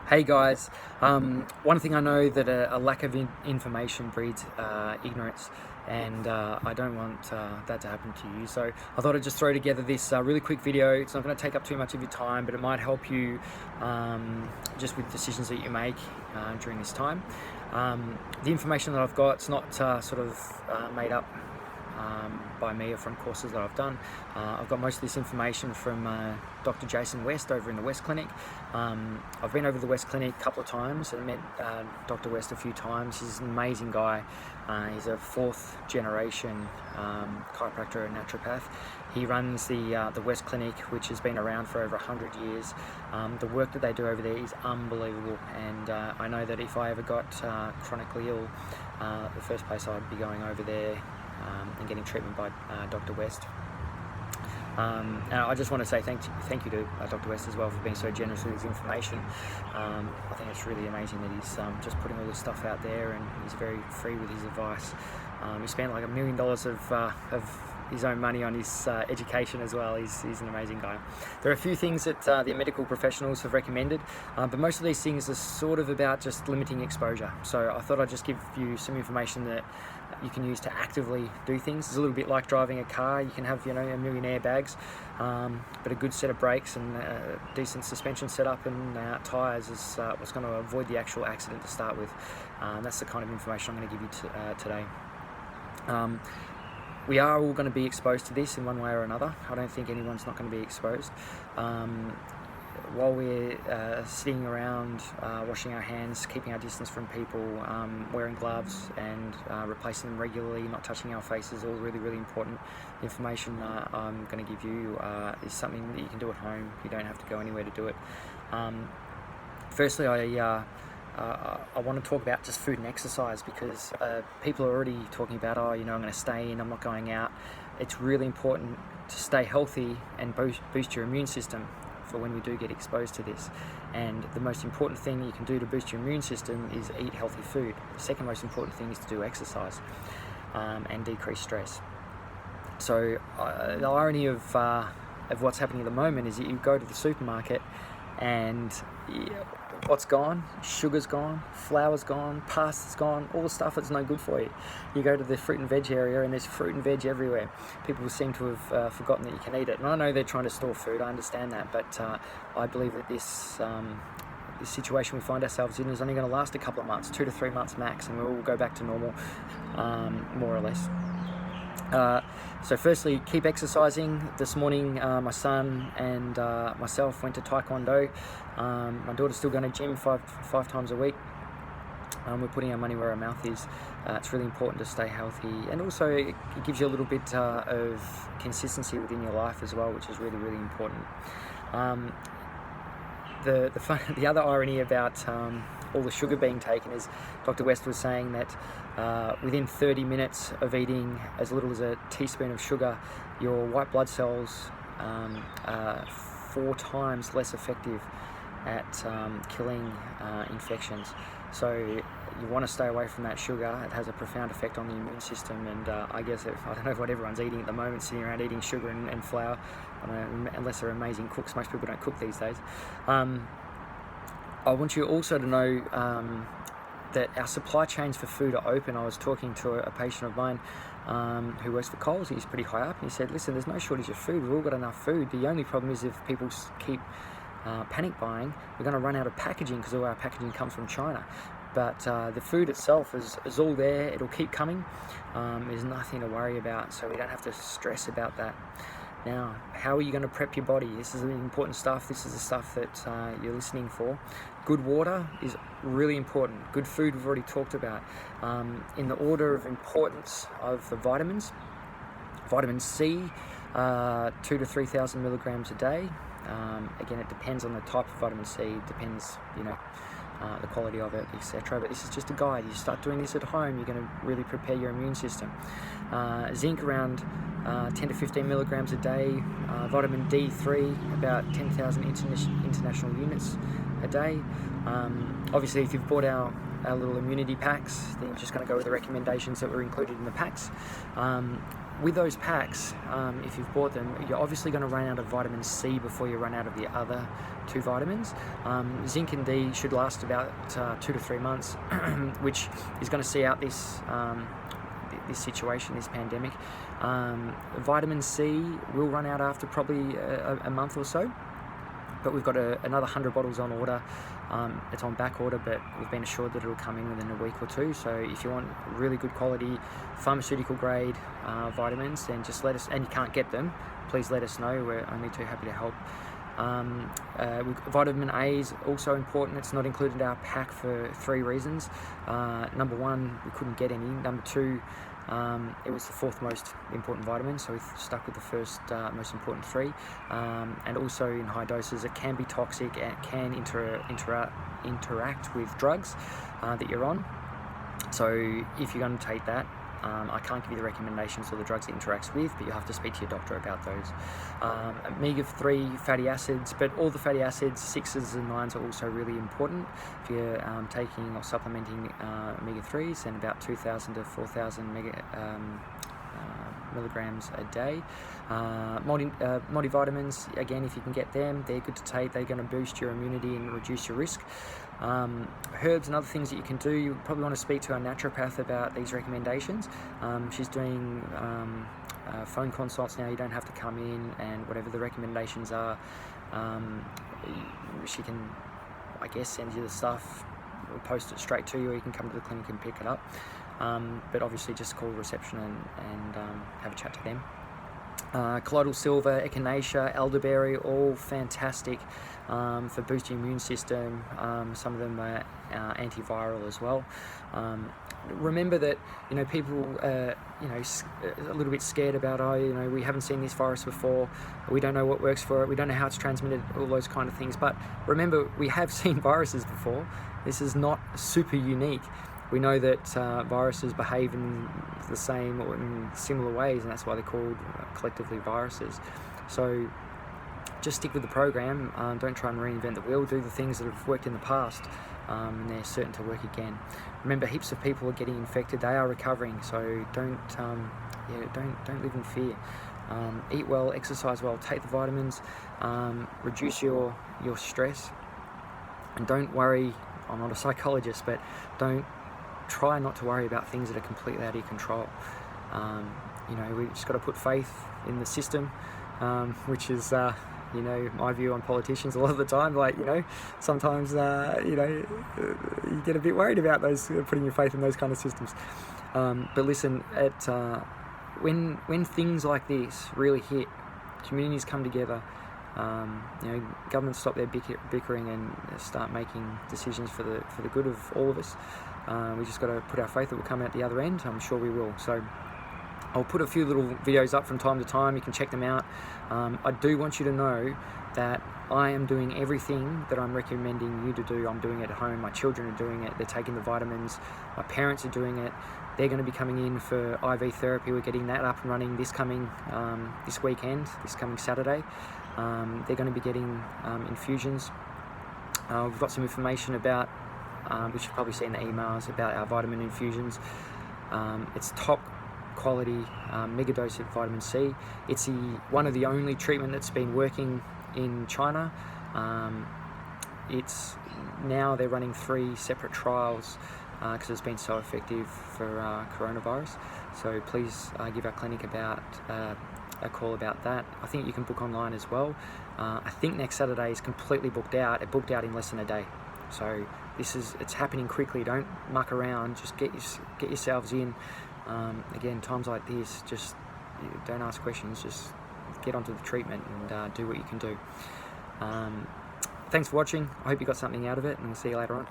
Hey guys, one thing I know that a lack of information breeds ignorance, and I don't want that to happen to you. So I thought I'd just throw together this really quick video. It's not going to take up too much of your time, but it might help you just with decisions that you make during this time. The information that I've got, it's not made up by me or from courses that I've done. I've got most of this information from Dr. Jason West over in the West Clinic. I've been over to the West Clinic a couple of times and met Dr. West a few times. He's an amazing guy. He's a fourth generation chiropractor and naturopath. He runs the West Clinic, which has been around for over 100 years. The work that they do over there is unbelievable, and I know that if I ever got chronically ill, the first place I'd be going over there and getting treatment by Dr. West. And I just want to say thank you to Dr. West as well for being so generous with his information. I think it's really amazing that he's just putting all this stuff out there, and he's very free with his advice. He spent like $1 million of his own money on his education as well. He's an amazing guy. There are a few things that the medical professionals have recommended, but most of these things are sort of about just limiting exposure. So I thought I'd just give you some information that you can use to actively do things. It's a little bit like driving a car. You can have, a million airbags, but a good set of brakes and a decent suspension setup and tyres is what's going to avoid the actual accident to start with. That's the kind of information I'm going to give you today. We are all going to be exposed to this in one way or another. I don't think anyone's not going to be exposed. While we're sitting around, washing our hands, keeping our distance from people, wearing gloves and replacing them regularly, not touching our faces, all really, really important information I'm going to give you is something that you can do at home. You don't have to go anywhere to do it. Firstly, I want to talk about just food and exercise, because people are already talking about, I'm going to stay in, I'm not going out. It's really important to stay healthy and boost your immune system for when we do get exposed to this. And the most important thing you can do to boost your immune system is eat healthy food. The second most important thing is to do exercise and decrease stress. So the irony of what's happening at the moment is that you go to the supermarket and what's gone? Sugar's gone, flour's gone, pasta's gone, all the stuff that's no good for you. You go to the fruit and veg area and there's fruit and veg everywhere. People seem to have forgotten that you can eat it. And I know they're trying to store food, I understand that, but I believe that this situation we find ourselves in is only going to last a couple of months, 2 to 3 months max, and we'll all go back to normal, more or less. So firstly, keep exercising. This morning my son and myself went to Taekwondo. My daughter's still going to gym five times a week. We're putting our money where our mouth is. It's really important to stay healthy, and also it gives you a little bit of consistency within your life as well, which is really, really important. The other irony about all the sugar being taken is Dr. West was saying that within 30 minutes of eating as little as a teaspoon of sugar, your white blood cells are 4 times less effective at killing infections. So you want to stay away from that sugar. It has a profound effect on the immune system, and I guess I don't know what everyone's eating at the moment, sitting around eating sugar and flour, unless they're amazing cooks. Most people don't cook these days. I want you also to know that our supply chains for food are open. I was talking to a patient of mine who works for Coles. He's pretty high up, and he said, listen, there's no shortage of food. We've all got enough food. The only problem is if people keep panic buying, we're going to run out of packaging, because all our packaging comes from China. But the food itself is all there. It'll keep coming. There's nothing to worry about, so we don't have to stress about that. Now, how are you going to prep your body? This is the important stuff. This is the stuff that you're listening for. Good water is really important. Good food we've already talked about. In the order of importance of the vitamins, vitamin C, 2,000 to 3,000 milligrams a day. Again, it depends on the type of vitamin C. It depends, the quality of it, etc. But this is just a guide. You start doing this at home, you're going to really prepare your immune system. Zinc around 10 to 15 milligrams a day. Vitamin D3 about 10,000 international units a day. Obviously, if you've bought our little immunity packs, then you're just going to go with the recommendations that were included in the packs. with those packs, if you've bought them, you're obviously going to run out of vitamin C before you run out of the other 2 vitamins. Zinc and D should last about 2 to 3 months, which is going to see out this situation, this pandemic. Vitamin C will run out after probably a month or so, but we've got another 100 bottles on order. It's on back order, but we've been assured that it'll come in within a week or 2. So if you want really good quality pharmaceutical grade vitamins, then just let us, and you can't get them, please let us know. We're only too happy to help. Vitamin A is also important. It's not included in our pack for 3 reasons. Number 1, we couldn't get any. Number 2, it was the 4th most important vitamin, so we stuck with the first most important 3. And also in high doses, it can be toxic and can interact with drugs that you're on. So if you're going to take that, I can't give you the recommendations or the drugs it interacts with, but you'll have to speak to your doctor about those. Omega-3 fatty acids, but all the fatty acids, 6s and 9s, are also really important. If you're taking or supplementing omega-3s, then about 2,000 to 4,000 milligrams a day. Multivitamins, again, if you can get them, they're good to take. They're going to boost your immunity and reduce your risk. Herbs and other things that you can do, you probably want to speak to a naturopath about these recommendations. She's doing phone consults now. You don't have to come in, and whatever the recommendations are, she can, I guess, send you the stuff or post it straight to you, or you can come to the clinic and pick it up. But obviously just call reception and have a chat to them. Colloidal silver, echinacea, elderberry, all fantastic for boosting your immune system. Some of them are antiviral as well. Remember that, people a little bit scared about, we haven't seen this virus before, we don't know what works for it, we don't know how it's transmitted, all those kind of things. But remember, we have seen viruses before. This is not super unique. We know that viruses behave in the same or in similar ways, and that's why they're called collectively viruses. So just stick with the program. Don't try and reinvent the wheel. Do the things that have worked in the past, and they're certain to work again. Remember, heaps of people are getting infected. They are recovering, so don't live in fear. Eat well, exercise well, take the vitamins, reduce your stress, and don't worry. I'm not a psychologist, but try not to worry about things that are completely out of your control. We've just got to put faith in the system, which is, my view on politicians a lot of the time. Sometimes, you get a bit worried about those, putting your faith in those kind of systems. But listen, when things like this really hit, communities come together, governments stop their bickering and start making decisions for the good of all of us. We just got to put our faith that we'll come out the other end. I'm sure we will. So I'll put a few little videos up from time to time. You can check them out. I do want you to know that I am doing everything that I'm recommending you to do. I'm doing it at home. My children are doing it. They're taking the vitamins. My parents are doing it. They're going to be coming in for IV therapy. We're getting that up and running this coming Saturday. They're going to be getting infusions. We've got some information about, which you've probably seen in the emails, about our vitamin infusions. It's top quality mega dose of vitamin C. It's one of the only treatment that's been working in China. It's now they're running 3 separate trials because it's been so effective for coronavirus. So please give our clinic a call about that. I think you can book online as well. I think next Saturday is completely booked out. It booked out in less than a day. So it's happening quickly. Don't muck around. Just get yourselves in. Again, times like this, just don't ask questions. Just get onto the treatment and do what you can do. Thanks for watching. I hope you got something out of it, and we'll see you later on.